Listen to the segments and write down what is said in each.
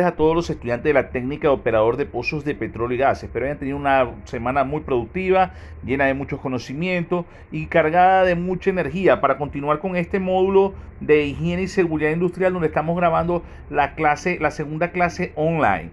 a todos los estudiantes de la técnica de operador de pozos de petróleo y gas. Espero hayan tenido una semana muy productiva, llena de muchos conocimientos y cargada de mucha energía para continuar con este módulo de higiene y seguridad industrial donde estamos grabando la segunda clase online.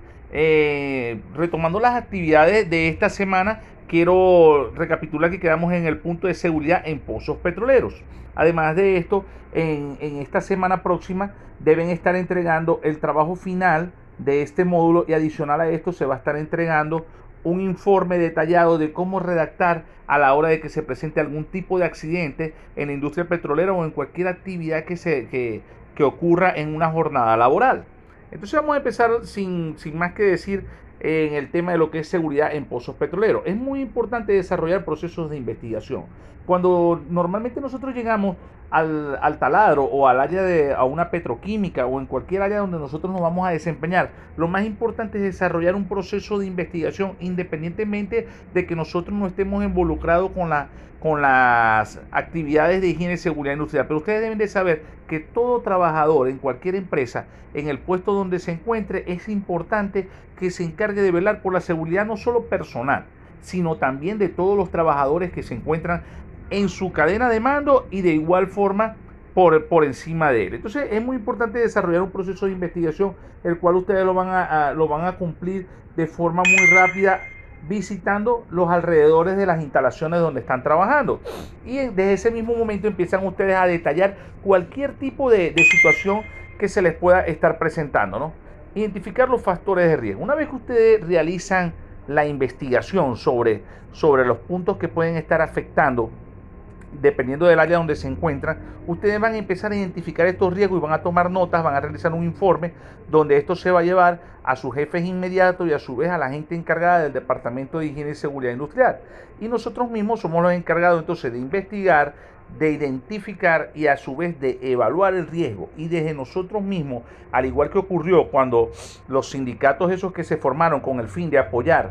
Retomando las actividades de esta semana, quiero recapitular que quedamos en el punto de seguridad en pozos petroleros. Además de esto, en esta semana próxima deben estar entregando el trabajo final de este módulo y adicional a esto se va a estar entregando un informe detallado de cómo redactar a la hora de que se presente algún tipo de accidente en la industria petrolera o en cualquier actividad que ocurra en una jornada laboral. Entonces vamos a empezar sin más que decir en el tema de lo que es seguridad en pozos petroleros. Es muy importante desarrollar procesos de investigación. Cuando normalmente nosotros llegamos al taladro o a una petroquímica o en cualquier área donde nosotros nos vamos a desempeñar, lo más importante es desarrollar un proceso de investigación independientemente de que nosotros no estemos involucrados con las actividades de higiene y seguridad industrial. Pero ustedes deben de saber que todo trabajador en cualquier empresa, en el puesto donde se encuentre, es importante que se encargue de velar por la seguridad no solo personal, sino también de todos los trabajadores que se encuentran en su cadena de mando y de igual forma por encima de él. Entonces es muy importante desarrollar un proceso de investigación, el cual ustedes lo van a cumplir de forma muy rápida visitando los alrededores de las instalaciones donde están trabajando. Y desde ese mismo momento empiezan ustedes a detallar cualquier tipo de situación que se les pueda estar presentando, ¿no? Identificar los factores de riesgo. Una vez que ustedes realizan la investigación sobre los puntos que pueden estar afectando dependiendo del área donde se encuentran, ustedes van a empezar a identificar estos riesgos y van a tomar notas, van a realizar un informe donde esto se va a llevar a sus jefes inmediatos y a su vez a la gente encargada del Departamento de Higiene y Seguridad Industrial. Y nosotros mismos somos los encargados entonces de investigar, de identificar y a su vez de evaluar el riesgo. Y desde nosotros mismos, al igual que ocurrió cuando los sindicatos esos que se formaron con el fin de apoyar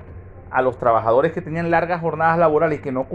a los trabajadores que tenían largas jornadas laborales y que no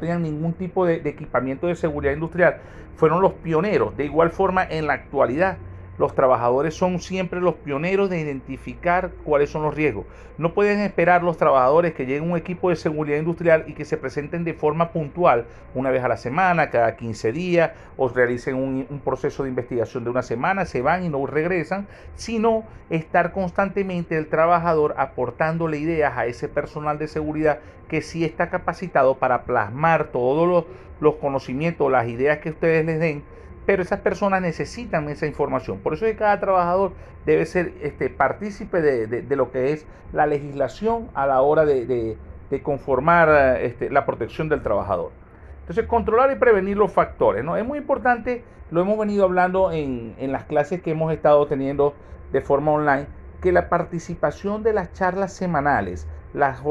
tenían ningún tipo de equipamiento de seguridad industrial, fueron los pioneros. De igual forma, en la actualidad, los trabajadores son siempre los pioneros de identificar cuáles son los riesgos. No pueden esperar los trabajadores que lleguen un equipo de seguridad industrial y que se presenten de forma puntual, una vez a la semana, cada 15 días, o realicen un proceso de investigación de una semana, se van y no regresan, sino estar constantemente el trabajador aportándole ideas a ese personal de seguridad que sí está capacitado para plasmar todos los conocimientos, las ideas que ustedes les den, pero esas personas necesitan esa información. Por eso es que cada trabajador debe ser partícipe de lo que es la legislación a la hora de conformar la protección del trabajador. Entonces, controlar y prevenir los factores, ¿no? Es muy importante, lo hemos venido hablando en las clases que hemos estado teniendo de forma online, que la participación de las charlas semanales, las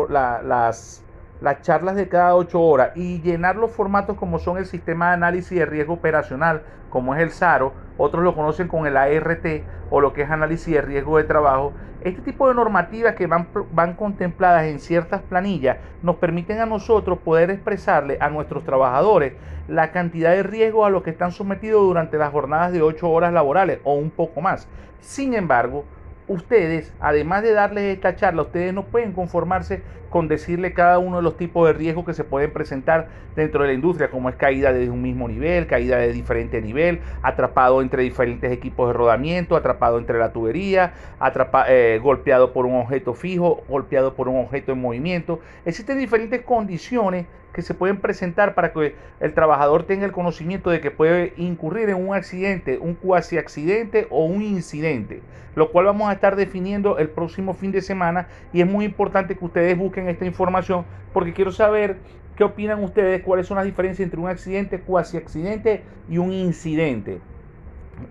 charlas de cada 8 horas y llenar los formatos como son el sistema de análisis de riesgo operacional, como es el SARO, otros lo conocen con el ART o lo que es análisis de riesgo de trabajo. Este tipo de normativas que van contempladas en ciertas planillas nos permiten a nosotros poder expresarle a nuestros trabajadores la cantidad de riesgo a los que están sometidos durante las jornadas de 8 horas laborales o un poco más. Sin embargo, ustedes, además de darles esta charla, ustedes no pueden conformarse con decirle cada uno de los tipos de riesgos que se pueden presentar dentro de la industria, como es caída desde un mismo nivel, caída de diferente nivel, atrapado entre diferentes equipos de rodamiento, atrapado entre la tubería, golpeado por un objeto fijo, golpeado por un objeto en movimiento. Existen diferentes condiciones que se pueden presentar para que el trabajador tenga el conocimiento de que puede incurrir en un accidente, un cuasi accidente o un incidente, lo cual vamos a estar definiendo el próximo fin de semana y es muy importante que ustedes busquen esta información porque quiero saber qué opinan ustedes, cuáles son las diferencias entre un accidente, cuasi accidente y un incidente.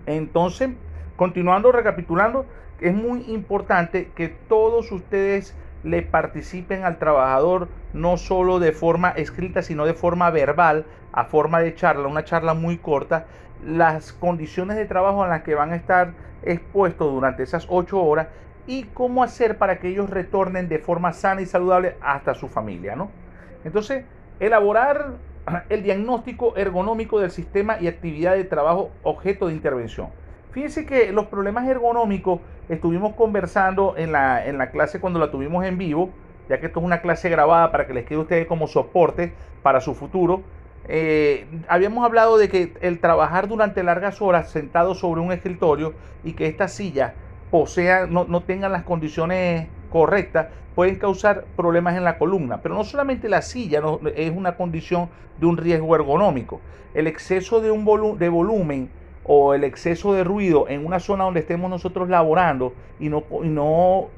Entonces, continuando, recapitulando, es muy importante que todos ustedes le participen al trabajador no solo de forma escrita sino de forma verbal, a forma de charla, una charla muy corta, las condiciones de trabajo en las que van a estar expuestos durante esas 8 horas y cómo hacer para que ellos retornen de forma sana y saludable hasta su familia, ¿no? Entonces, elaborar el diagnóstico ergonómico del sistema y actividad de trabajo objeto de intervención. Fíjense que los problemas ergonómicos estuvimos conversando en la clase cuando la tuvimos en vivo, ya que esto es una clase grabada para que les quede a ustedes como soporte para su futuro. Habíamos hablado de que el trabajar durante largas horas sentado sobre un escritorio y que esta silla no tengan las condiciones correctas, pueden causar problemas en la columna. Pero no solamente la silla es una condición de un riesgo ergonómico. El exceso de volumen o el exceso de ruido en una zona donde estemos nosotros laborando y no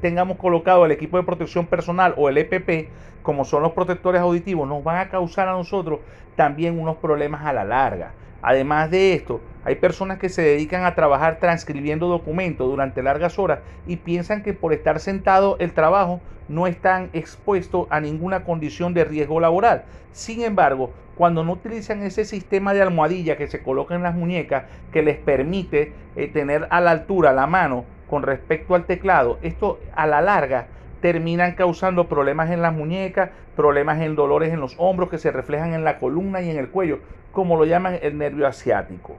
tengamos colocado el equipo de protección personal o el EPP, como son los protectores auditivos, nos van a causar a nosotros también unos problemas a la larga. Además de esto, hay personas que se dedican a trabajar transcribiendo documentos durante largas horas y piensan que por estar sentado el trabajo no están expuestos a ninguna condición de riesgo laboral. Sin embargo, cuando no utilizan ese sistema de almohadilla que se coloca en las muñecas que les permite tener a la altura la mano con respecto al teclado, esto a la larga terminan causando problemas en las muñecas, problemas en dolores en los hombros que se reflejan en la columna y en el cuello, como lo llaman el nervio asiático.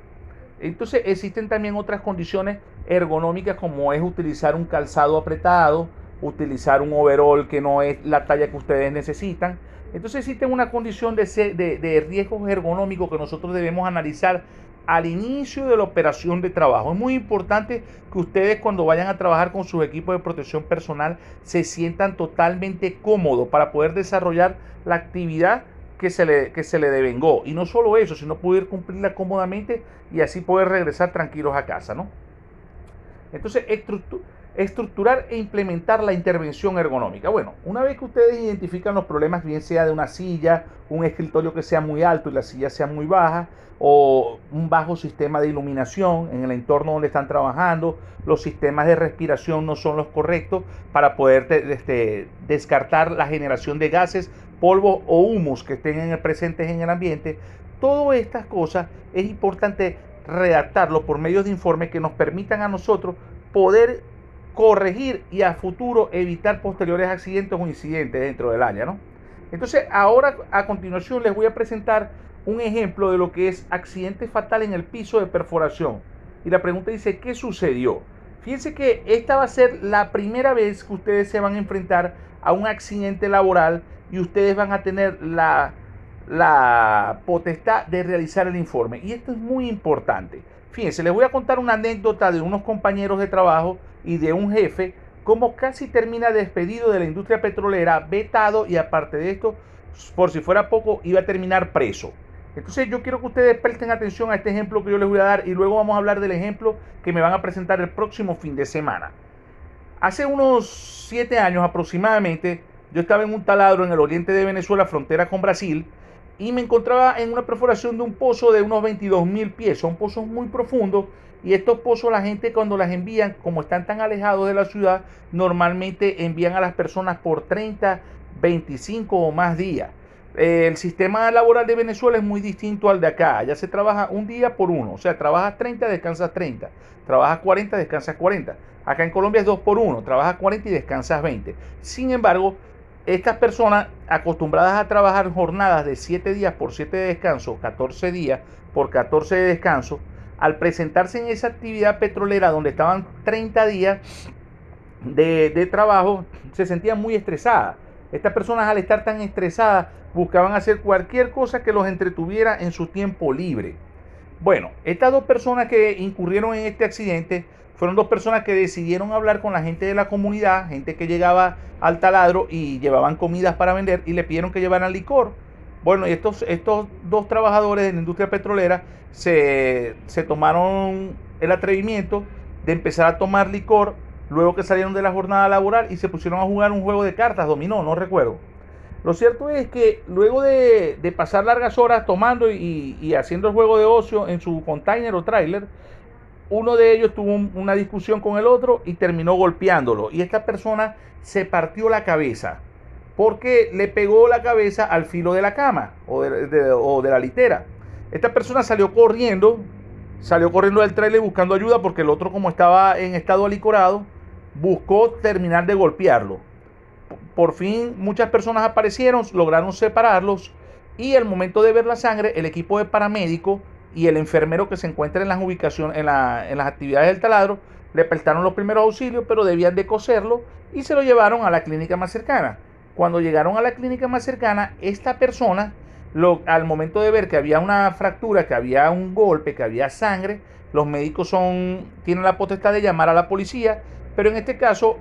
Entonces existen también otras condiciones ergonómicas como es utilizar un calzado apretado, utilizar un overall que no es la talla que ustedes necesitan. Entonces existe una condición de riesgos ergonómicos que nosotros debemos analizar al inicio de la operación de trabajo. Es muy importante que ustedes cuando vayan a trabajar con sus equipos de protección personal se sientan totalmente cómodos para poder desarrollar la actividad que se le devengó. Y no solo eso, sino poder cumplirla cómodamente y así poder regresar tranquilos a casa, ¿no? Entonces, estructurar e implementar la intervención ergonómica. Bueno, una vez que ustedes identifican los problemas, bien sea de una silla, un escritorio que sea muy alto y la silla sea muy baja, o un bajo sistema de iluminación en el entorno donde están trabajando, los sistemas de respiración no son los correctos para poder descartar la generación de gases, polvo o humus que estén presentes en el ambiente. Todas estas cosas es importante redactarlo por medio de informes que nos permitan a nosotros poder corregir y a futuro evitar posteriores accidentes o incidentes dentro del área, ¿no? Entonces, ahora a continuación les voy a presentar un ejemplo de lo que es accidente fatal en el piso de perforación. Y la pregunta dice, ¿qué sucedió? Fíjense que esta va a ser la primera vez que ustedes se van a enfrentar a un accidente laboral y ustedes van a tener la potestad de realizar el informe. Y esto es muy importante. Fíjense, les voy a contar una anécdota de unos compañeros de trabajo y de un jefe, cómo casi termina despedido de la industria petrolera, vetado, y aparte de esto, por si fuera poco, iba a terminar preso. Entonces yo quiero que ustedes presten atención a este ejemplo que yo les voy a dar y luego vamos a hablar del ejemplo que me van a presentar el próximo fin de semana. Hace unos 7 años aproximadamente, yo estaba en un taladro en el oriente de Venezuela, frontera con Brasil, y me encontraba en una perforación de un pozo de unos 22.000 pies. Son pozos muy profundos y estos pozos la gente cuando las envían, como están tan alejados de la ciudad, normalmente envían a las personas por 30, 25 o más días. El sistema laboral de Venezuela es muy distinto al de acá. Allá se trabaja un día por uno. O sea, trabajas 30, descansas 30. Trabajas 40, descansas 40. Acá en Colombia es 2 por 1. Trabajas 40 y descansas 20. Sin embargo, estas personas acostumbradas a trabajar jornadas de 7 días por 7 de descanso, 14 días por 14 de descanso, al presentarse en esa actividad petrolera donde estaban 30 días de trabajo, se sentían muy estresadas. Estas personas, al estar tan estresadas, buscaban hacer cualquier cosa que los entretuviera en su tiempo libre. Bueno, estas dos personas que incurrieron en este accidente fueron dos personas que decidieron hablar con la gente de la comunidad, gente que llegaba al taladro y llevaban comidas para vender y le pidieron que llevaran licor. Bueno, y estos dos trabajadores de la industria petrolera se tomaron el atrevimiento de empezar a tomar licor luego que salieron de la jornada laboral y se pusieron a jugar un juego de cartas, dominó, no recuerdo. Lo cierto es que luego de pasar largas horas tomando y haciendo el juego de ocio en su container o tráiler, uno de ellos tuvo una discusión con el otro y terminó golpeándolo. Y esta persona se partió la cabeza porque le pegó la cabeza al filo de la cama o de la litera. Esta persona salió corriendo del tráiler buscando ayuda porque el otro, como estaba en estado alicorado, buscó terminar de golpearlo. Por fin muchas personas aparecieron, lograron separarlos y al momento de ver la sangre, el equipo de paramédicos y el enfermero que se encuentra en las ubicaciones, en las actividades del taladro, le prestaron los primeros auxilios, pero debían de coserlo y se lo llevaron a la clínica más cercana. Cuando llegaron a la clínica más cercana, esta persona, al momento de ver que había una fractura, que había un golpe, que había sangre, los médicos tienen la potestad de llamar a la policía, pero en este caso,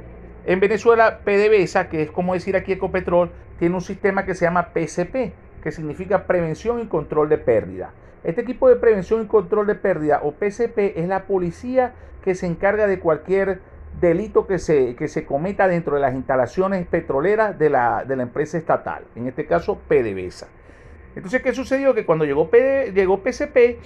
en Venezuela, PDVSA, que es como decir aquí Ecopetrol, tiene un sistema que se llama PCP, que significa Prevención y Control de Pérdida. Este equipo de prevención y control de pérdida, o PCP, es la policía que se encarga de cualquier delito que se cometa dentro de las instalaciones petroleras de la empresa estatal, en este caso PDVSA. Entonces, ¿qué sucedió? Que cuando llegó PCP,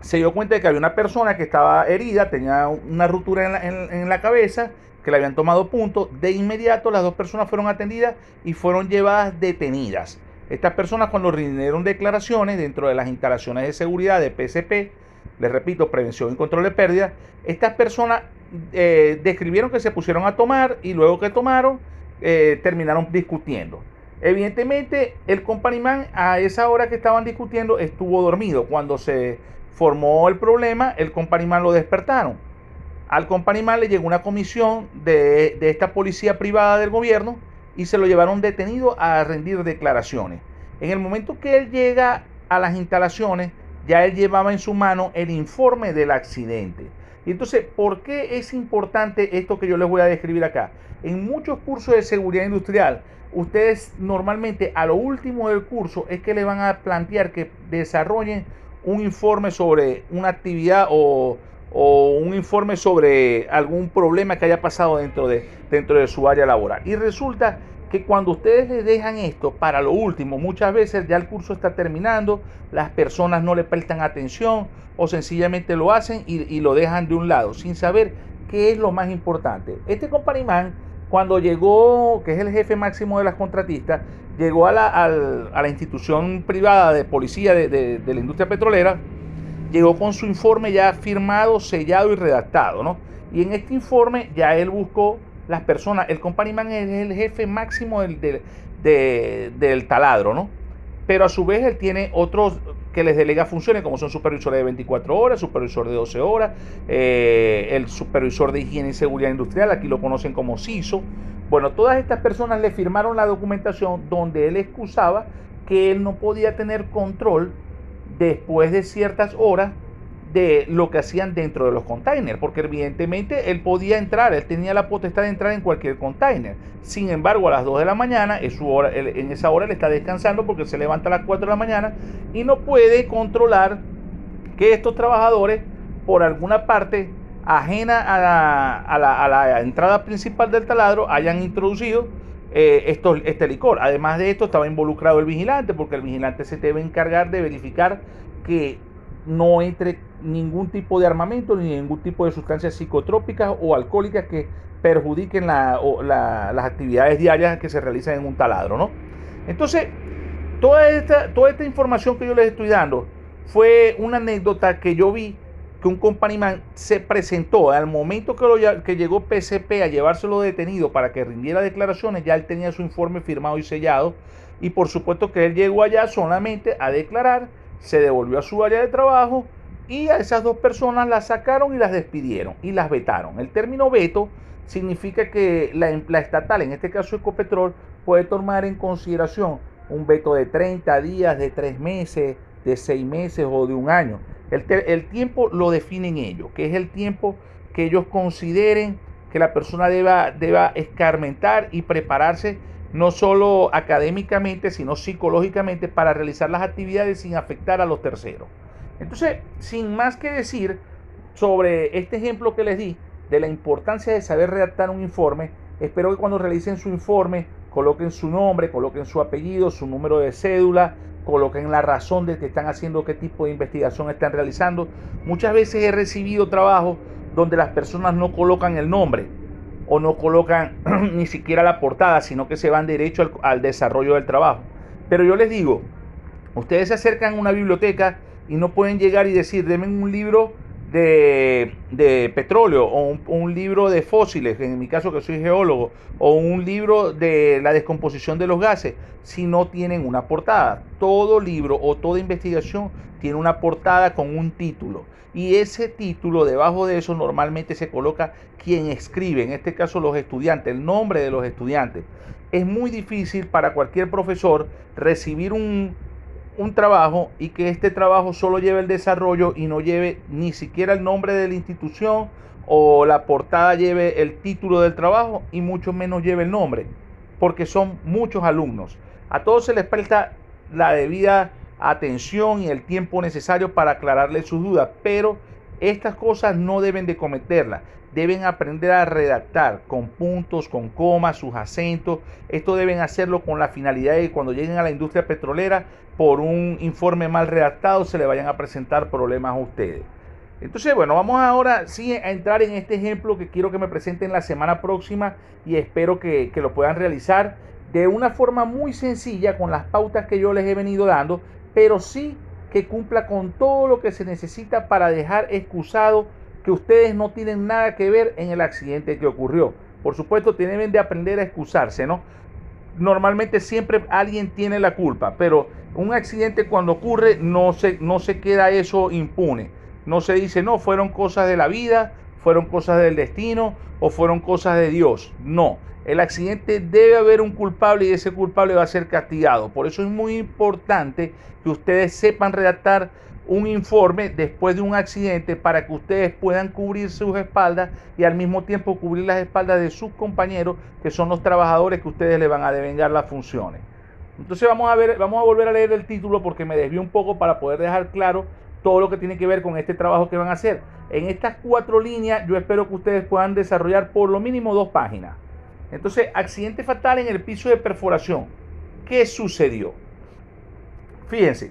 se dio cuenta de que había una persona que estaba herida, tenía una ruptura en la cabeza, que le habían tomado punto. De inmediato las dos personas fueron atendidas y fueron llevadas detenidas. Estas personas, cuando rindieron declaraciones dentro de las instalaciones de seguridad de PCP, les repito, prevención y control de pérdida, estas personas describieron que se pusieron a tomar y luego que tomaron terminaron discutiendo. Evidentemente el compañimán a esa hora que estaban discutiendo estuvo dormido. Cuando se formó el problema, el compañimán lo despertaron. Al compañimán le llegó una comisión de esta policía privada del gobierno y se lo llevaron detenido a rendir declaraciones. En el momento que él llega a las instalaciones, ya él llevaba en su mano el informe del accidente. Y entonces, ¿por qué es importante esto que yo les voy a describir acá? En muchos cursos de seguridad industrial, ustedes normalmente a lo último del curso es que le van a plantear que desarrollen un informe sobre una actividad o un informe sobre algún problema que haya pasado dentro de su área laboral. Y resulta que cuando ustedes les dejan esto para lo último, muchas veces ya el curso está terminando, las personas no le prestan atención o sencillamente lo hacen y lo dejan de un lado sin saber qué es lo más importante. Este compañimán, cuando llegó, que es el jefe máximo de las contratistas, llegó a la institución privada de policía de la industria petrolera, llegó con su informe ya firmado, sellado y redactado, ¿no? Y en este informe ya él buscó las personas. El compañimán es el jefe máximo del taladro, ¿no? Pero a su vez él tiene otros que les delega funciones, como son supervisores de 24 horas, supervisor de 12 horas, el supervisor de higiene y seguridad industrial, aquí lo conocen como CISO. Bueno, todas estas personas le firmaron la documentación donde él excusaba que él no podía tener control después de ciertas horas de lo que hacían dentro de los containers, porque evidentemente él podía entrar, él tenía la potestad de entrar en cualquier container. Sin embargo, a las 2 de la mañana, es su hora, en esa hora él está descansando porque se levanta a las 4 de la mañana y no puede controlar que estos trabajadores, por alguna parte ajena a la entrada principal del taladro, hayan introducido este licor. Además de esto, estaba involucrado el vigilante, porque el vigilante se debe encargar de verificar que no entre ningún tipo de armamento ni ningún tipo de sustancias psicotrópicas o alcohólicas que perjudiquen las actividades diarias que se realizan en un taladro, ¿no? Entonces, toda esta información que yo les estoy dando fue una anécdota que yo vi que un compañimán se presentó al momento que llegó PCP a llevárselo detenido para que rindiera declaraciones. Ya él tenía su informe firmado y sellado, y por supuesto que él llegó allá solamente a declarar, se devolvió a su área de trabajo y a esas dos personas las sacaron y las despidieron y las vetaron. El término veto significa que la estatal, en este caso Ecopetrol, puede tomar en consideración un veto de 30 días, de 3 meses, de 6 meses o de un año. El tiempo lo definen ellos, que es el tiempo que ellos consideren que la persona deba escarmentar y prepararse, no solo académicamente, sino psicológicamente, para realizar las actividades sin afectar a los terceros. Entonces, sin más que decir sobre este ejemplo que les di de la importancia de saber redactar un informe, espero que cuando realicen su informe coloquen su nombre, coloquen su apellido, su número de cédula, coloquen la razón de que están haciendo, qué tipo de investigación están realizando. Muchas veces he recibido trabajos donde las personas no colocan el nombre o no colocan ni siquiera la portada, sino que se van derecho al desarrollo del trabajo. Pero yo les digo, ustedes se acercan a una biblioteca y no pueden llegar y decir, denme un libro de petróleo o un libro de fósiles, en mi caso que soy geólogo, o un libro de la descomposición de los gases, si no tienen una portada. Todo libro o toda investigación tiene una portada con un título. Y ese título, debajo de eso, normalmente se coloca quien escribe, en este caso los estudiantes, el nombre de los estudiantes. Es muy difícil para cualquier profesor recibir un trabajo y que este trabajo solo lleve el desarrollo y no lleve ni siquiera el nombre de la institución, o la portada lleve el título del trabajo y mucho menos lleve el nombre, porque son muchos alumnos. A todos se les presta la debida atención y el tiempo necesario para aclararles sus dudas, pero estas cosas no deben de cometerlas. Deben aprender a redactar con puntos, con comas, sus acentos. Esto deben hacerlo con la finalidad de que cuando lleguen a la industria petrolera, por un informe mal redactado, se le vayan a presentar problemas a ustedes. Entonces, bueno, vamos ahora sí a entrar en este ejemplo que quiero que me presenten la semana próxima, y espero que lo puedan realizar de una forma muy sencilla con las pautas que yo les he venido dando, pero sí que cumpla con todo lo que se necesita para dejar excusado que ustedes no tienen nada que ver en el accidente que ocurrió. Por supuesto, tienen de aprender a excusarse, ¿no? Normalmente siempre alguien tiene la culpa, pero un accidente cuando ocurre no se queda eso impune. No se dice, no, fueron cosas de la vida, fueron cosas del destino o fueron cosas de Dios. No, el accidente debe haber un culpable y ese culpable va a ser castigado. Por eso es muy importante que ustedes sepan redactar un informe después de un accidente para que ustedes puedan cubrir sus espaldas y al mismo tiempo cubrir las espaldas de sus compañeros, que son los trabajadores que ustedes le van a devengar las funciones. Entonces vamos a volver a leer el título porque me desvío un poco para poder dejar claro todo lo que tiene que ver con este trabajo que van a hacer. En estas 4 líneas yo espero que ustedes puedan desarrollar por lo mínimo 2 páginas. Entonces, accidente fatal en el piso de perforación. ¿Qué sucedió? Fíjense,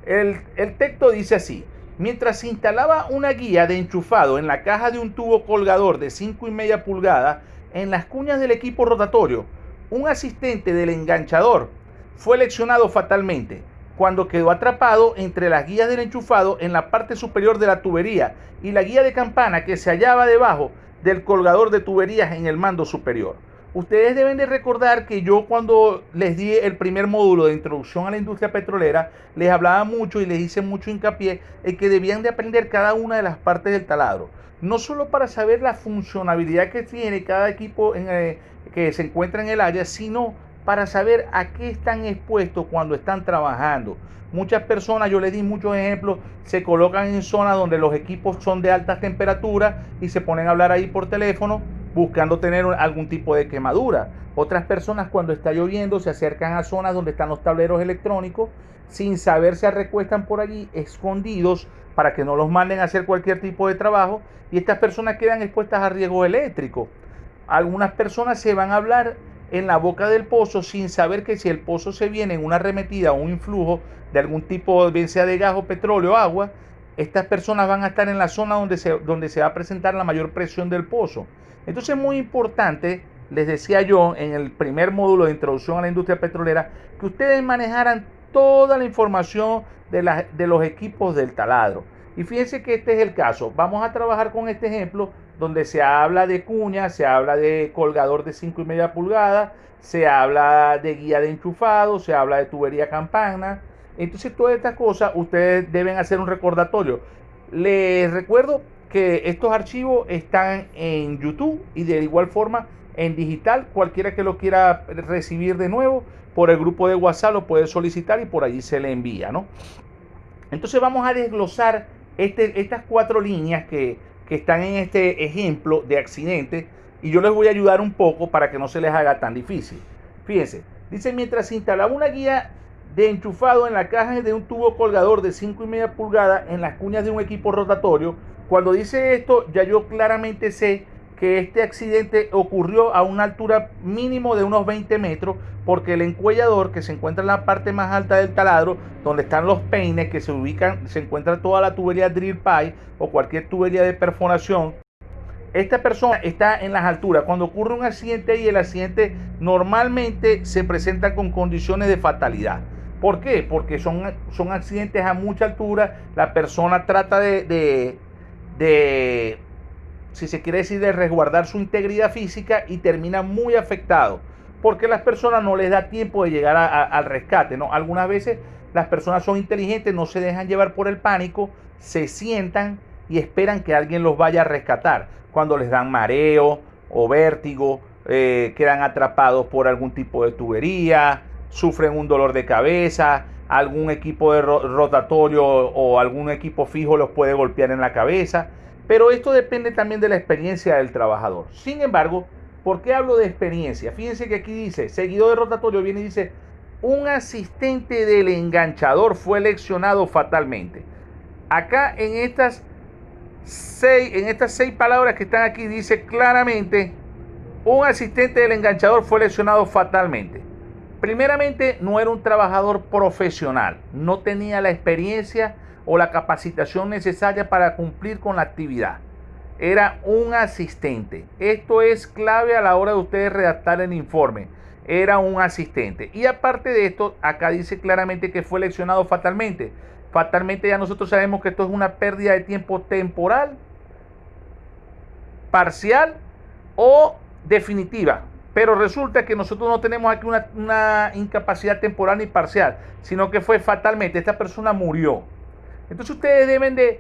el texto dice así: mientras se instalaba una guía de enchufado en la caja de un tubo colgador de 5,5 pulgadas en las cuñas del equipo rotatorio, un asistente del enganchador fue lesionado fatalmente cuando quedó atrapado entre las guías del enchufado en la parte superior de la tubería y la guía de campana que se hallaba debajo del colgador de tuberías en el mando superior. Ustedes deben de recordar que yo, cuando les di el primer módulo de introducción a la industria petrolera, les hablaba mucho y les hice mucho hincapié en que debían de aprender cada una de las partes del taladro. No solo para saber la funcionalidad que tiene cada equipo que se encuentra en el área, sino para saber a qué están expuestos cuando están trabajando. Muchas personas, yo les di muchos ejemplos, se colocan en zonas donde los equipos son de altas temperaturas y se ponen a hablar ahí por teléfono buscando tener algún tipo de quemadura. Otras personas, cuando está lloviendo, se acercan a zonas donde están los tableros electrónicos, sin saber se recuestan por allí escondidos para que no los manden a hacer cualquier tipo de trabajo, y estas personas quedan expuestas a riesgo eléctrico. Algunas personas se van a hablar en la boca del pozo sin saber que si el pozo se viene en una arremetida o un influjo de algún tipo, bien sea de gas o petróleo o agua, estas personas van a estar en la zona donde se va a presentar la mayor presión del pozo. Entonces es muy importante, les decía yo en el primer módulo de introducción a la industria petrolera, que ustedes manejaran toda la información de los equipos del taladro. Y fíjense que este es el caso. Vamos a trabajar con este ejemplo donde se habla de cuña, se habla de colgador de 5,5 pulgadas, se habla de guía de enchufado, se habla de tubería campana. Entonces, todas estas cosas ustedes deben hacer un recordatorio. Les recuerdo que estos archivos están en YouTube y de igual forma en digital. Cualquiera que lo quiera recibir de nuevo por el grupo de WhatsApp lo puede solicitar y por allí se le envía, ¿no? Entonces vamos a desglosar estas 4 líneas que están en este ejemplo de accidente, y yo les voy a ayudar un poco para que no se les haga tan difícil. Fíjense, dice: mientras se instalaba una guía de enchufado en la caja de un tubo colgador de 5,5 pulgadas en las cuñas de un equipo rotatorio. Cuando dice esto, ya yo claramente sé que este accidente ocurrió a una altura mínimo de unos 20 metros, porque el encuellador, que se encuentra en la parte más alta del taladro, donde están los peines que se encuentra toda la tubería drill pipe o cualquier tubería de perforación. Esta persona está en las alturas. Cuando ocurre un accidente y el accidente normalmente se presenta con condiciones de fatalidad. ¿Por qué? Porque son accidentes a mucha altura. La persona trata de de, si se quiere decir, de resguardar su integridad física y termina muy afectado porque las personas no les da tiempo de llegar al rescate, ¿no? Algunas veces las personas son inteligentes, no se dejan llevar por el pánico, se sientan y esperan que alguien los vaya a rescatar. Cuando les dan mareo o vértigo, quedan atrapados por algún tipo de tubería, sufren un dolor de cabeza, algún equipo de rotatorio o algún equipo fijo los puede golpear en la cabeza. Pero esto depende también de la experiencia del trabajador. Sin embargo, ¿por qué hablo de experiencia? Fíjense que aquí dice, seguido de rotatorio, viene y dice, un asistente del enganchador fue lesionado fatalmente. Acá en estas seis palabras que están aquí dice claramente, un asistente del enganchador fue lesionado fatalmente. Primeramente, no era un trabajador profesional, no tenía la experiencia o la capacitación necesaria para cumplir con la actividad. Era un asistente. Esto es clave a la hora de ustedes redactar el informe. Era un asistente. Y aparte de esto, acá dice claramente que fue lesionado fatalmente. Fatalmente ya nosotros sabemos que esto es una pérdida de tiempo temporal, parcial o definitiva. Pero resulta que nosotros no tenemos aquí una incapacidad temporal ni parcial, sino que fue fatalmente. Esta persona murió. Entonces ustedes deben de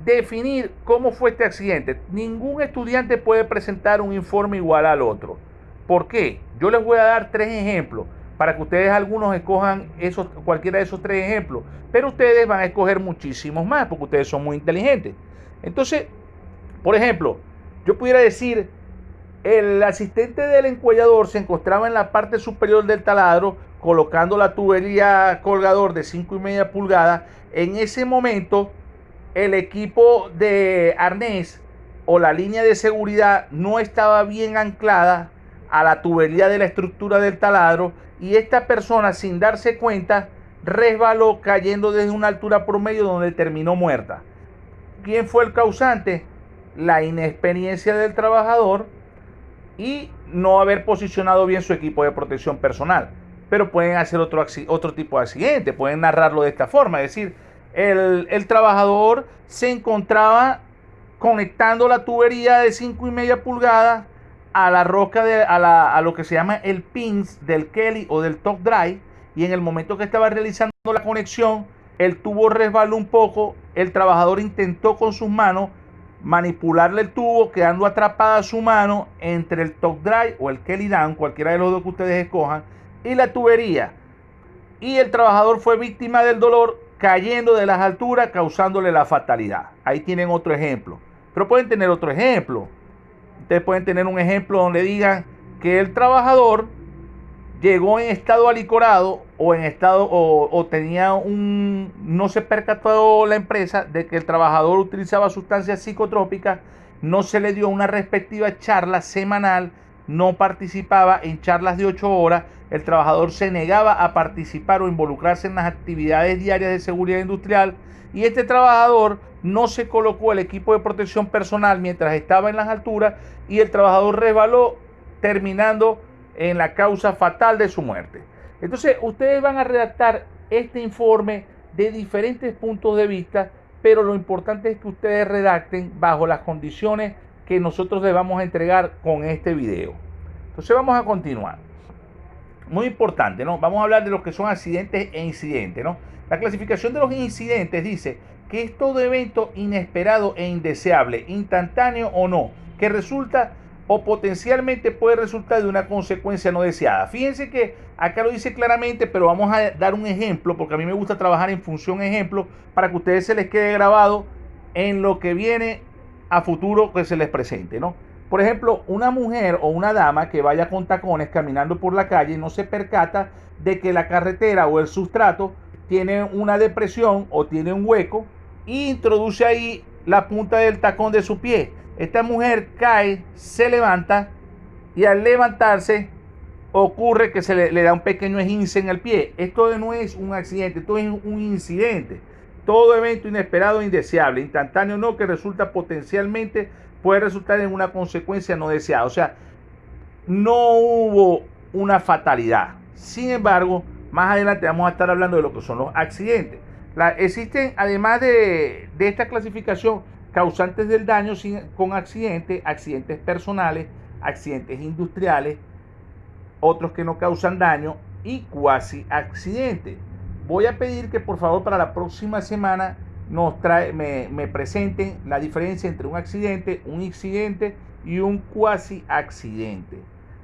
definir cómo fue este accidente. Ningún estudiante puede presentar un informe igual al otro. ¿Por qué? Yo les voy a dar 3 ejemplos para que ustedes algunos escojan cualquiera de esos 3 ejemplos. Pero ustedes van a escoger muchísimos más porque ustedes son muy inteligentes. Entonces, por ejemplo, yo pudiera decir, el asistente del encuellador se encontraba en la parte superior del taladro colocando la tubería colgador de 5,5 pulgadas. En ese momento, el equipo de arnés o la línea de seguridad no estaba bien anclada a la tubería de la estructura del taladro y esta persona, sin darse cuenta, resbaló cayendo desde una altura promedio donde terminó muerta. ¿Quién fue el causante? La inexperiencia del trabajador y no haber posicionado bien su equipo de protección personal. Pero pueden hacer otro tipo de accidente, pueden narrarlo de esta forma, es decir, el trabajador se encontraba conectando la tubería de 5,5 pulgadas a la rosca a lo que se llama el pins del Kelly o del top drive, y en el momento que estaba realizando la conexión, el tubo resbaló un poco, el trabajador intentó con sus manos manipularle el tubo, quedando atrapada su mano entre el top drive o el Kelly down, cualquiera de los dos que ustedes escojan, y la tubería, y el trabajador fue víctima del dolor cayendo de las alturas, causándole la fatalidad. Ahí tienen otro ejemplo, pero pueden tener otro ejemplo. Ustedes pueden tener un ejemplo donde digan que el trabajador llegó en estado alicorado o en estado o tenía no se percató la empresa de que el trabajador utilizaba sustancias psicotrópicas, no se le dio una respectiva charla semanal, no participaba en charlas de 8 horas, el trabajador se negaba a participar o involucrarse en las actividades diarias de seguridad industrial y este trabajador no se colocó el equipo de protección personal mientras estaba en las alturas y el trabajador resbaló, terminando en la causa fatal de su muerte. Entonces ustedes van a redactar este informe de diferentes puntos de vista, pero lo importante es que ustedes redacten bajo las condiciones que nosotros les vamos a entregar con este video. Entonces vamos a continuar. Muy importante, ¿no? Vamos a hablar de lo que son accidentes e incidentes, ¿no? La clasificación de los incidentes dice que es todo evento inesperado e indeseable, instantáneo o no, que resulta o potencialmente puede resultar de una consecuencia no deseada. Fíjense que acá lo dice claramente, pero vamos a dar un ejemplo, porque a mí me gusta trabajar en función ejemplo, para que a ustedes se les quede grabado en lo que viene a futuro que se les presente, ¿no? Por ejemplo, una mujer o una dama que vaya con tacones caminando por la calle no se percata de que la carretera o el sustrato tiene una depresión o tiene un hueco y introduce ahí la punta del tacón de su pie. Esta mujer cae, se levanta y al levantarse ocurre que le da un pequeño esguince en el pie. Esto no es un accidente, esto es un incidente. Todo evento inesperado e indeseable, instantáneo no, que resulta potencialmente, puede resultar en una consecuencia no deseada. O sea, no hubo una fatalidad. Sin embargo, más adelante vamos a estar hablando de lo que son los accidentes. Existen, además de esta clasificación, causantes del daño con accidentes, accidentes personales, accidentes industriales, otros que no causan daño y cuasi accidentes. Voy a pedir que por favor para la próxima semana me presenten la diferencia entre un accidente y un cuasi accidente.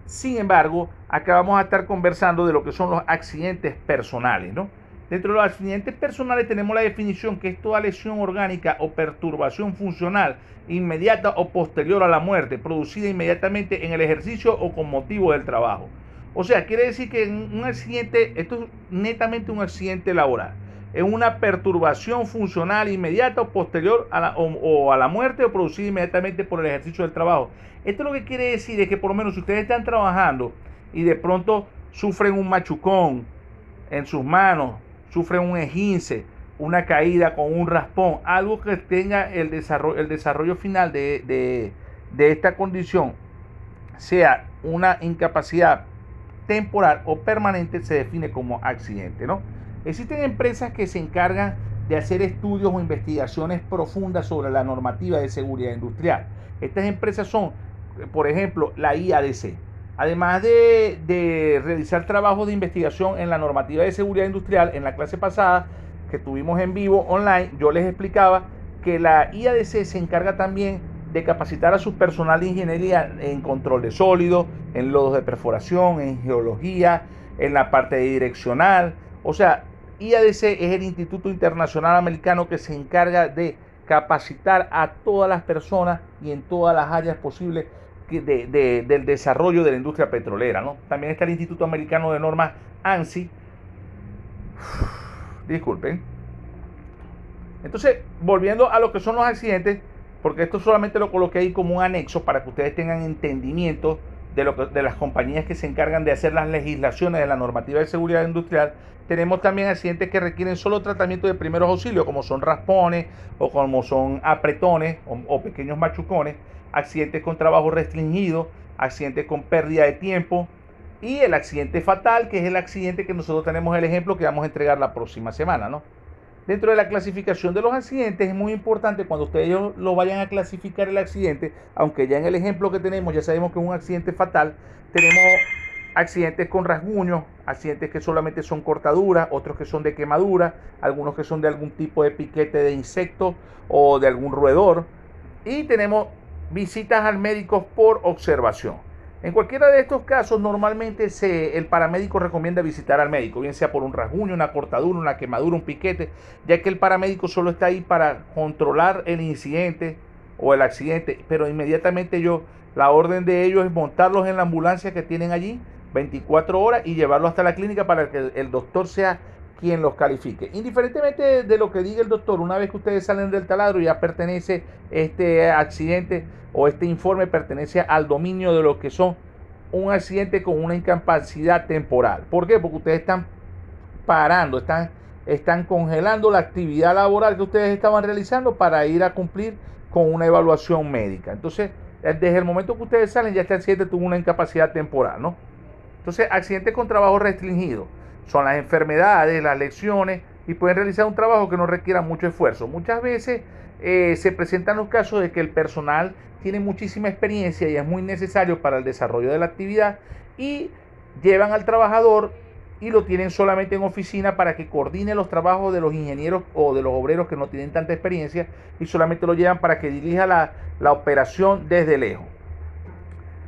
Sin embargo, acá vamos a estar conversando de lo que son los accidentes personales, ¿no? Dentro de los accidentes personales tenemos la definición que es toda lesión orgánica o perturbación funcional inmediata o posterior a la muerte, producida inmediatamente en el ejercicio o con motivo del trabajo. O sea, quiere decir que en un accidente, esto es netamente un accidente laboral, es una perturbación funcional inmediata o posterior a la muerte o producida inmediatamente por el ejercicio del trabajo. Esto lo que quiere decir es que por lo menos si ustedes están trabajando y de pronto sufren un machucón en sus manos, sufren un esguince, una caída con un raspón, algo que tenga el desarrollo final de esta condición, sea una incapacidad temporal o permanente, se define como accidente, ¿no? Existen empresas que se encargan de hacer estudios o investigaciones profundas sobre la normativa de seguridad industrial. Estas empresas son, por ejemplo, la IADC. Además de realizar trabajos de investigación en la normativa de seguridad industrial, en la clase pasada que tuvimos en vivo online, yo les explicaba que la IADC se encarga también de capacitar a su personal de ingeniería en control de sólidos, en lodos de perforación, en geología, en la parte de direccional. O sea, IADC es el Instituto Internacional Americano que se encarga de capacitar a todas las personas y en todas las áreas posibles del desarrollo de la industria petrolera, ¿no? También está el Instituto Americano de Normas ANSI. Disculpen. Entonces, volviendo a lo que son los accidentes, porque esto solamente lo coloqué ahí como un anexo para que ustedes tengan entendimiento de las compañías que se encargan de hacer las legislaciones de la normativa de seguridad industrial. Tenemos también accidentes que requieren solo tratamiento de primeros auxilios, como son raspones o como son apretones o pequeños machucones, accidentes con trabajo restringido, accidentes con pérdida de tiempo y el accidente fatal, que es el accidente que nosotros tenemos el ejemplo que vamos a entregar la próxima semana, ¿no? Dentro de la clasificación de los accidentes es muy importante cuando ustedes lo vayan a clasificar el accidente, aunque ya en el ejemplo que tenemos ya sabemos que es un accidente fatal, tenemos accidentes con rasguños, accidentes que solamente son cortaduras, otros que son de quemadura, algunos que son de algún tipo de piquete de insecto o de algún roedor, y tenemos visitas al médico por observación. En cualquiera de estos casos, normalmente el paramédico recomienda visitar al médico, bien sea por un rasguño, una cortadura, una quemadura, un piquete, ya que el paramédico solo está ahí para controlar el incidente o el accidente, pero inmediatamente la orden de ellos es montarlos en la ambulancia que tienen allí 24 horas y llevarlos hasta la clínica para que el doctor sea quien los califique. Indiferentemente de lo que diga el doctor, una vez que ustedes salen del taladro ya pertenece este accidente o este informe pertenece al dominio de lo que son un accidente con una incapacidad temporal. ¿Por qué? Porque ustedes están parando, están congelando la actividad laboral que ustedes estaban realizando para ir a cumplir con una evaluación médica. Entonces, desde el momento que ustedes salen, ya este accidente tuvo una incapacidad temporal, ¿no? Entonces, accidentes con trabajo restringido son las enfermedades, las lesiones y pueden realizar un trabajo que no requiera mucho esfuerzo. Muchas veces se presentan los casos de que el personal tiene muchísima experiencia y es muy necesario para el desarrollo de la actividad y llevan al trabajador y lo tienen solamente en oficina para que coordine los trabajos de los ingenieros o de los obreros que no tienen tanta experiencia y solamente lo llevan para que dirija la operación desde lejos.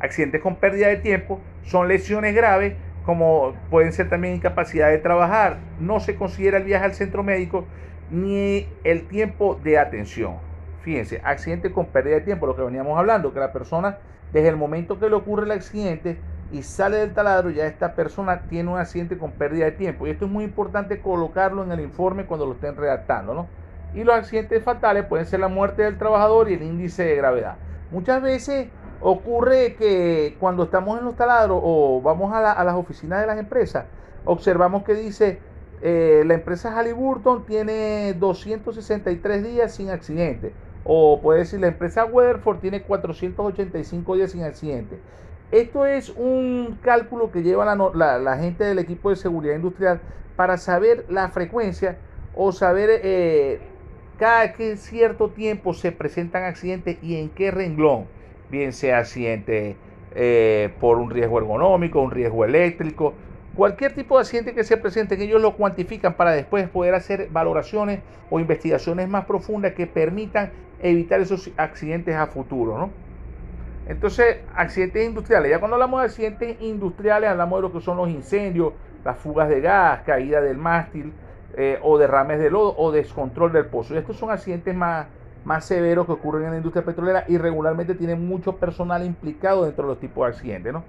Accidentes con pérdida de tiempo son lesiones graves, como pueden ser también incapacidad de trabajar. No se considera el viaje al centro médico ni el tiempo de atención. Fíjense, accidente con pérdida de tiempo, lo que veníamos hablando, que la persona desde el momento que le ocurre el accidente y sale del taladro, ya esta persona tiene un accidente con pérdida de tiempo. Y esto es muy importante colocarlo en el informe cuando lo estén redactando, ¿no? Y los accidentes fatales pueden ser la muerte del trabajador y el índice de gravedad. Muchas veces ocurre que cuando estamos en los taladros o vamos a las oficinas de las empresas, observamos que dice la empresa Halliburton tiene 263 días sin accidente. O puede decir la empresa Weatherford tiene 485 días sin accidente. Esto es un cálculo que lleva la gente del equipo de seguridad industrial para saber la frecuencia o saber cada que cierto tiempo se presentan accidentes y en qué renglón, bien sea accidente por un riesgo ergonómico, un riesgo eléctrico, cualquier tipo de accidente que se presente, ellos lo cuantifican para después poder hacer valoraciones o investigaciones más profundas que permitan evitar esos accidentes a futuro, ¿no? Entonces, accidentes industriales. Ya cuando hablamos de accidentes industriales, hablamos de lo que son los incendios, las fugas de gas, caída del mástil, o derrames de lodo o descontrol del pozo. Y estos son accidentes más severos que ocurren en la industria petrolera y regularmente tienen mucho personal implicado dentro de los tipos de accidentes, ¿no?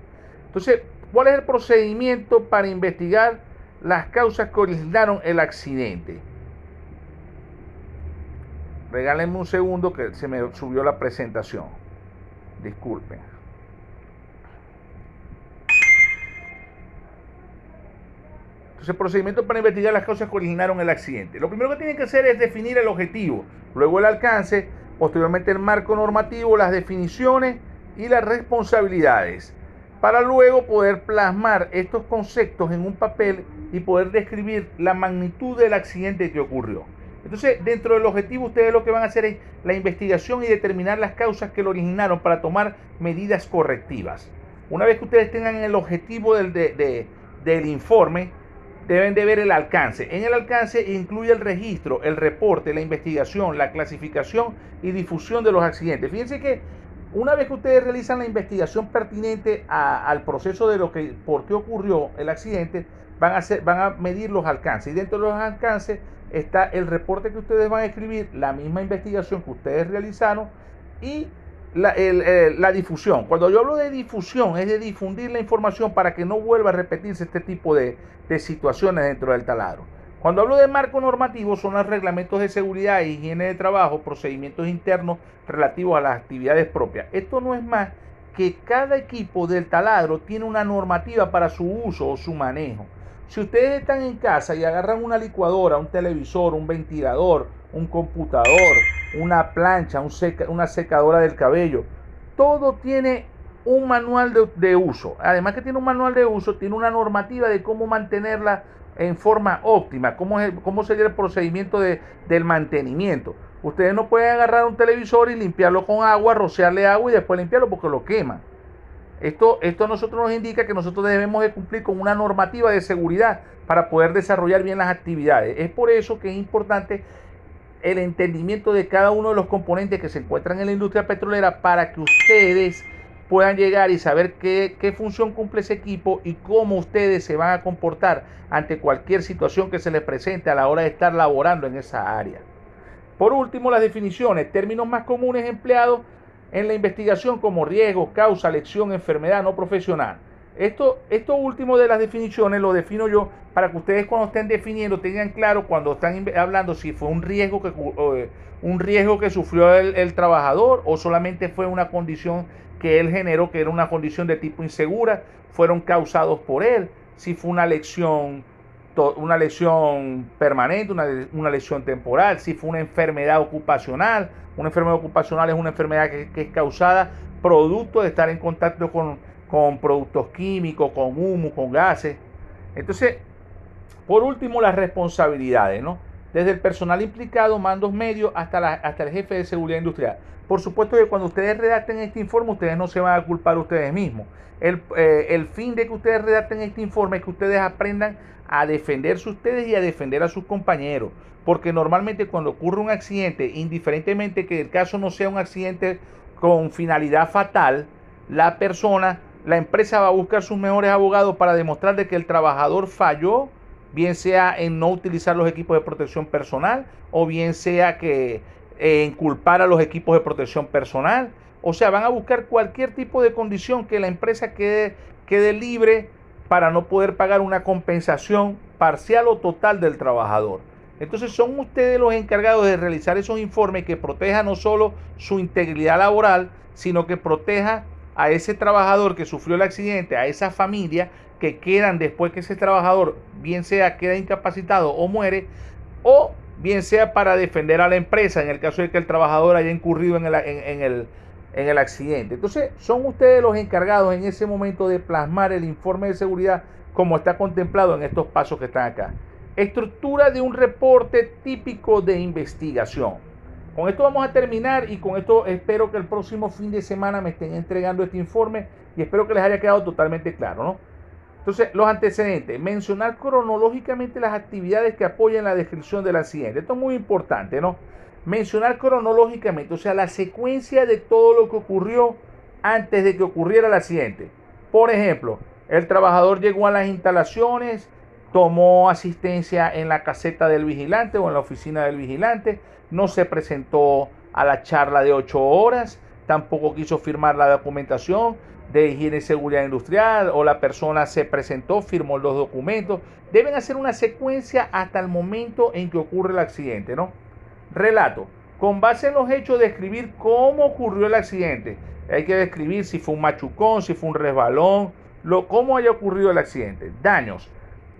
Entonces, ¿cuál es el procedimiento para investigar las causas que originaron el accidente? Regálenme un segundo que se me subió la presentación. Disculpen. Entonces, el procedimiento para investigar las causas que originaron el accidente. Lo primero que tienen que hacer es definir el objetivo, luego el alcance, posteriormente el marco normativo, las definiciones y las responsabilidades, para luego poder plasmar estos conceptos en un papel y poder describir la magnitud del accidente que ocurrió. Entonces, dentro del objetivo, ustedes lo que van a hacer es la investigación y determinar las causas que lo originaron para tomar medidas correctivas. Una vez que ustedes tengan el objetivo del informe, deben de ver el alcance. En el alcance incluye el registro, el reporte, la investigación, la clasificación y difusión de los accidentes. Fíjense que una vez que ustedes realizan la investigación pertinente al proceso de por qué ocurrió el accidente, van a medir los alcances. Y dentro de los alcances está el reporte que ustedes van a escribir, la misma investigación que ustedes realizaron y la difusión. Cuando yo hablo de difusión, es de difundir la información para que no vuelva a repetirse este tipo de situaciones dentro del taladro. Cuando hablo de marco normativo, son los reglamentos de seguridad e higiene de trabajo, procedimientos internos relativos a las actividades propias. Esto no es más que cada equipo del taladro tiene una normativa para su uso o su manejo. Si ustedes están en casa y agarran una licuadora, un televisor, un ventilador, un computador, una plancha, una secadora del cabello, todo tiene un manual de uso. Además que tiene un manual de uso, tiene una normativa de cómo mantenerla en forma óptima, cómo sería el procedimiento del mantenimiento. Ustedes no pueden agarrar un televisor y limpiarlo con agua, rociarle agua y después limpiarlo porque lo queman. Esto a nosotros nos indica que nosotros debemos de cumplir con una normativa de seguridad para poder desarrollar bien las actividades. Es por eso que es importante el entendimiento de cada uno de los componentes que se encuentran en la industria petrolera para que ustedes puedan llegar y saber qué función cumple ese equipo y cómo ustedes se van a comportar ante cualquier situación que se les presente a la hora de estar laborando en esa área. Por último, las definiciones, términos más comunes empleados en la investigación como riesgo, causa, lesión, enfermedad no profesional. Esto último de las definiciones lo defino yo para que ustedes cuando estén definiendo tengan claro cuando están hablando si fue un riesgo que sufrió el trabajador o solamente fue una condición que él generó, que era una condición de tipo insegura, fueron causados por él, si fue una lesión permanente, una lesión temporal, si fue una enfermedad ocupacional. Una enfermedad ocupacional es una enfermedad que es causada producto de estar en contacto con productos químicos, con humo, con gases. Entonces, por último, las responsabilidades, ¿no? Desde el personal implicado, mandos medios, hasta el jefe de seguridad industrial. Por supuesto que cuando ustedes redacten este informe, ustedes no se van a culpar ustedes mismos. El fin de que ustedes redacten este informe es que ustedes aprendan a defenderse ustedes y a defender a sus compañeros. Porque normalmente cuando ocurre un accidente, indiferentemente que el caso no sea un accidente con finalidad fatal, la empresa va a buscar sus mejores abogados para demostrar de que el trabajador falló, bien sea en no utilizar los equipos de protección personal o bien sea que en culpar a los equipos de protección personal. O sea, van a buscar cualquier tipo de condición que la empresa quede libre para no poder pagar una compensación parcial o total del trabajador. Entonces son ustedes los encargados de realizar esos informes que protejan no solo su integridad laboral, sino que proteja a ese trabajador que sufrió el accidente, a esa familia que quedan después que ese trabajador bien sea queda incapacitado o muere, o bien sea para defender a la empresa en el caso de que el trabajador haya incurrido en el accidente. Entonces son ustedes los encargados en ese momento de plasmar el informe de seguridad como está contemplado en estos pasos que están acá. Estructura de un reporte típico de investigación. Con esto vamos a terminar y con esto espero que el próximo fin de semana me estén entregando este informe y espero que les haya quedado totalmente claro, ¿no? Entonces, los antecedentes. Mencionar cronológicamente las actividades que apoyan la descripción del accidente. Esto es muy importante, ¿no? Mencionar cronológicamente, o sea, la secuencia de todo lo que ocurrió antes de que ocurriera el accidente. Por ejemplo, el trabajador llegó a las instalaciones, tomó asistencia en la caseta del vigilante o en la oficina del vigilante, no se presentó a la charla de 8 horas, tampoco quiso firmar la documentación de higiene y seguridad industrial, o la persona se presentó, firmó los documentos. Deben hacer una secuencia hasta el momento en que ocurre el accidente, ¿no? Relato. Con base en los hechos, describir cómo ocurrió el accidente. Hay que describir si fue un machucón, si fue un resbalón, cómo haya ocurrido el accidente. Daños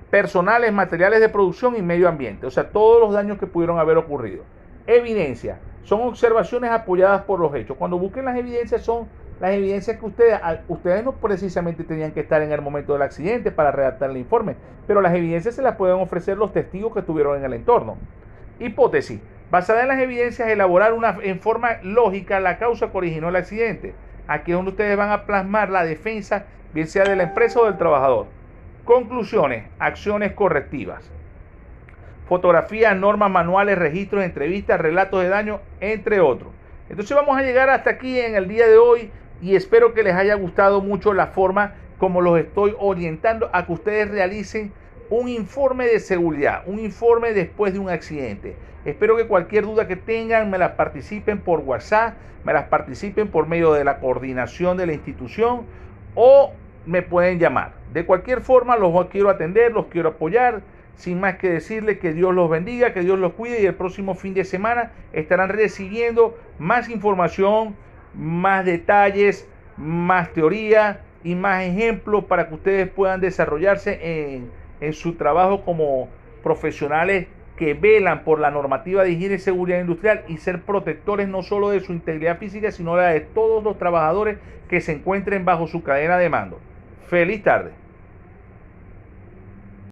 personales, materiales de producción y medio ambiente. O sea, todos los daños que pudieron haber ocurrido. Evidencia. Son observaciones apoyadas por los hechos. Cuando busquen las evidencias, son las evidencias que ustedes no precisamente tenían que estar en el momento del accidente para redactar el informe, pero las evidencias se las pueden ofrecer los testigos que estuvieron en el entorno. Hipótesis. Basada en las evidencias, elaborar en forma lógica la causa que originó el accidente. Aquí es donde ustedes van a plasmar la defensa, bien sea de la empresa o del trabajador. Conclusiones. Acciones correctivas. Fotografías, normas, manuales, registros, entrevistas, relatos de daño, entre otros. Entonces vamos a llegar hasta aquí en el día de hoy y espero que les haya gustado mucho la forma como los estoy orientando a que ustedes realicen un informe de seguridad, un informe después de un accidente. Espero que cualquier duda que tengan me las participen por WhatsApp, me las participen por medio de la coordinación de la institución o me pueden llamar. De cualquier forma los quiero atender, los quiero apoyar. Sin más que decirles que Dios los bendiga, que Dios los cuide y el próximo fin de semana estarán recibiendo más información, más detalles, más teoría y más ejemplos para que ustedes puedan desarrollarse en su trabajo como profesionales que velan por la normativa de higiene y seguridad industrial y ser protectores no solo de su integridad física, sino la de todos los trabajadores que se encuentren bajo su cadena de mando. Feliz tarde.